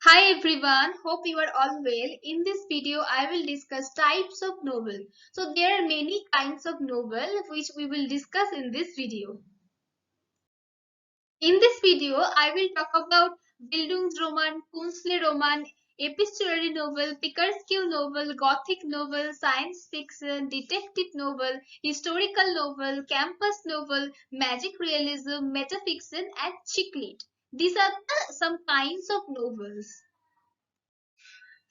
Hi everyone, hope you are all well. In this video, I will discuss types of novel. So there are many kinds of novel which we will discuss in this video. In this video, I will talk about Bildungsroman, Kunstlerroman, epistolary novel, Pickersque novel, Gothic novel, science fiction, detective novel, historical novel, campus novel, magic realism, metafiction, and chick lit. These are some kinds of novels.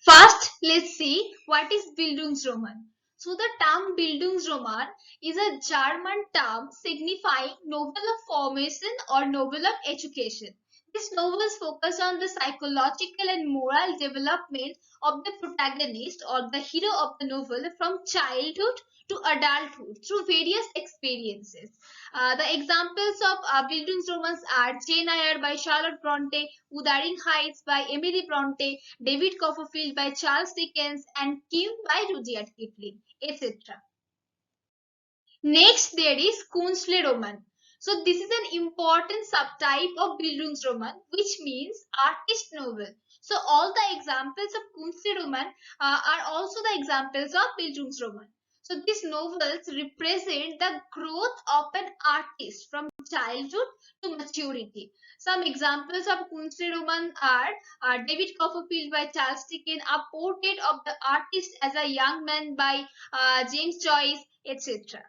First, let's see what is Bildungsroman. So the term Bildungsroman is a German term signifying novel of formation or novel of education. These novels focus on the psychological and moral development of the protagonist or the hero of the novel from childhood to adulthood through various experiences. The examples of Bildungsromans are Jane Eyre by Charlotte Bronte, Wuthering Heights by Emily Bronte, David Copperfield by Charles Dickens, and Kim by Rudyard Kipling, etc. Next, there is Kunstlerroman. So this is an important subtype of Bildungsroman, which means artist novel. So all the examples of Kunstlerroman are also the examples of Bildungsroman. So these novels represent the growth of an artist from childhood to maturity. Some examples of Kunstlerroman are David Copperfield by Charles Dickens, A Portrait of the Artist as a Young Man by James Joyce, etc.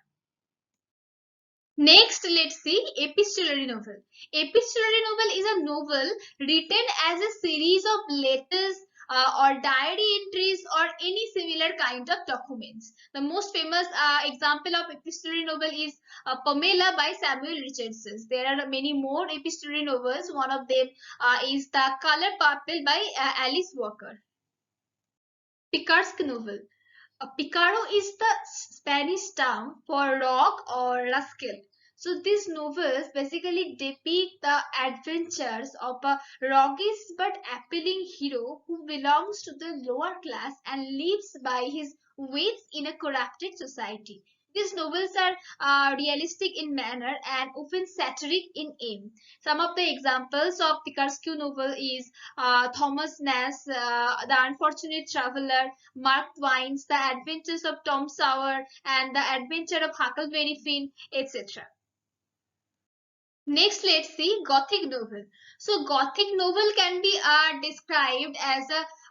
Next, let's see epistolary novel. Epistolary novel is a novel written as a series of letters or diary entries or any similar kind of documents. The most famous example of epistolary novel is Pamela by Samuel Richardson. There are many more epistolary novels. One of them is The Color Purple by Alice Walker. Picard's novel. Picaro is the Spanish term for rogue or rascal. So these novels basically depict the adventures of a roguish but appealing hero who belongs to the lower class and lives by his wits in a corrupted society. These novels are realistic in manner and often satiric in aim. Some of the examples of Picard's novel is Thomas Nash, The Unfortunate Traveler, Mark Twain's The Adventures of Tom Sawyer, and The Adventure of Huckleberry Finn, etc. Next, let's see Gothic novel. So, Gothic novel can be described as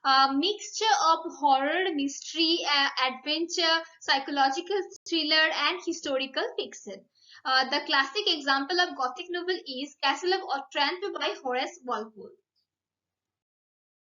a mixture of horror, mystery, adventure, psychological thriller, and historical fiction. The classic example of Gothic novel is Castle of Otranto by Horace Walpole.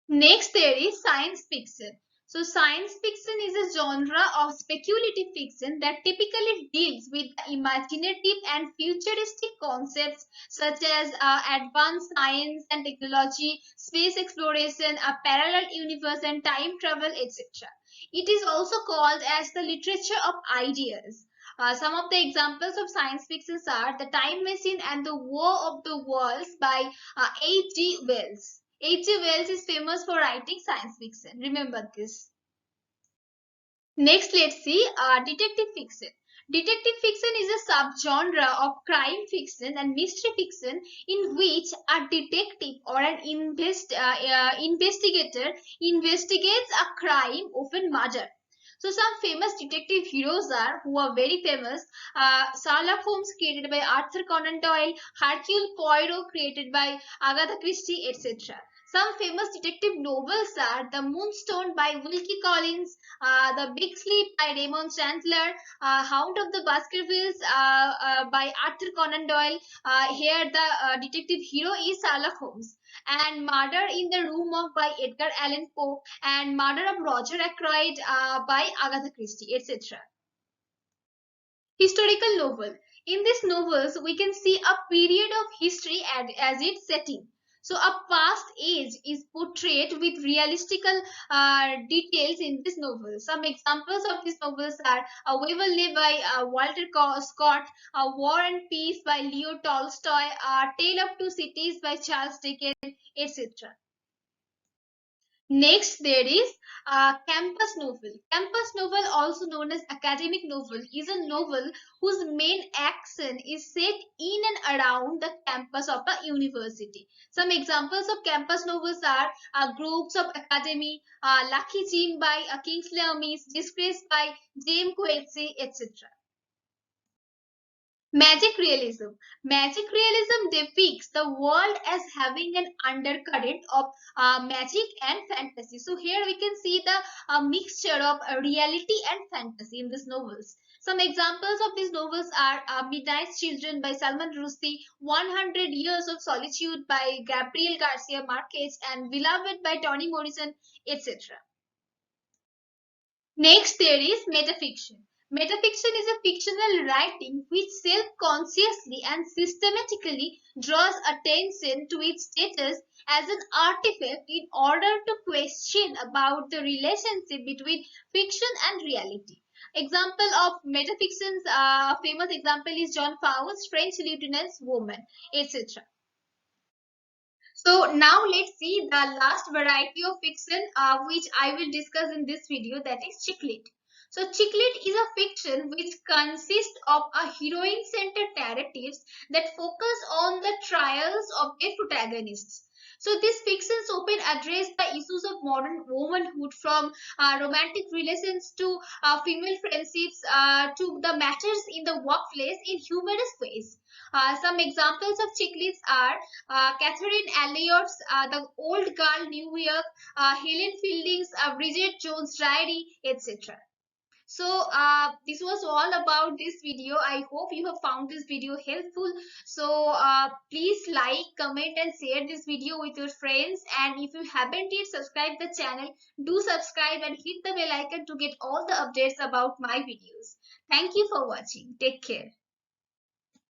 Next, there is science fiction. So, science fiction is a genre of speculative fiction that typically deals with imaginative and futuristic concepts such as advanced science and technology, space exploration, a parallel universe, and time travel, etc. It is also called as the literature of ideas. Some of the examples of science fiction are The Time Machine and The War of the Worlds by H.G. Wells. H.G. Wells is famous for writing science fiction. Remember this. Next, let's see detective fiction. Detective fiction is a subgenre of crime fiction and mystery fiction in which a detective or an investigator investigates a crime, often murder. So some famous detective heroes are who are very famous: Sherlock Holmes, created by Arthur Conan Doyle; Hercule Poirot, created by Agatha Christie, etc. Some famous detective novels are The Moonstone by Wilkie Collins, The Big Sleep by Raymond Chandler, Hound of the Baskervilles by Arthur Conan Doyle. Here the detective hero is Sherlock Holmes. And Murder in the Room of by Edgar Allan Poe, and Murder of Roger Ackroyd by Agatha Christie, etc. Historical novel. In these novels, we can see a period of history as its setting. So, a past age is portrayed with realistical details in this novel. Some examples of these novels are Waverley by Walter Scott, War and Peace by Leo Tolstoy, Tale of Two Cities by Charles Dickens, etc. Next, there is campus novel. Campus novel, also known as academic novel, is a novel whose main action is set in and around the campus of a university. Some examples of campus novels are Groups of Academy, Lucky Jim by Kingsley Amis, Disgrace by James Quincy, etc. Magic realism. Magic realism depicts the world as having an undercurrent of magic and fantasy. So here we can see the mixture of reality and fantasy in these novels. Some examples of these novels are Midnight's Children by Salman Rushdie, 100 Years of Solitude by Gabriel Garcia Marquez, and Beloved by Toni Morrison, etc. Next, there is metafiction. Metafiction is a fictional writing which self-consciously and systematically draws attention to its status as an artifact in order to question about the relationship between fiction and reality. Example of metafiction's famous example is John Fowle's French Lieutenant's Woman, etc. So now let's see the last variety of fiction which I will discuss in this video, that is chick lit. So chick lit is a fiction which consists of a heroine-centered narratives that focus on the trials of their protagonists. So these fictions often address the issues of modern womanhood, from romantic relations to female friendships to the matters in the workplace in humorous ways. Some examples of chick lits are Catherine Elliott's The Old Girl New York, Helen Fielding's Bridget Jones' Diary, etc. So this was all about this video. I hope you have found this video helpful. So please like, comment and share this video with your friends. And if you haven't yet subscribed the channel, do subscribe and hit the bell icon to get all the updates about my videos. Thank you for watching. Take care.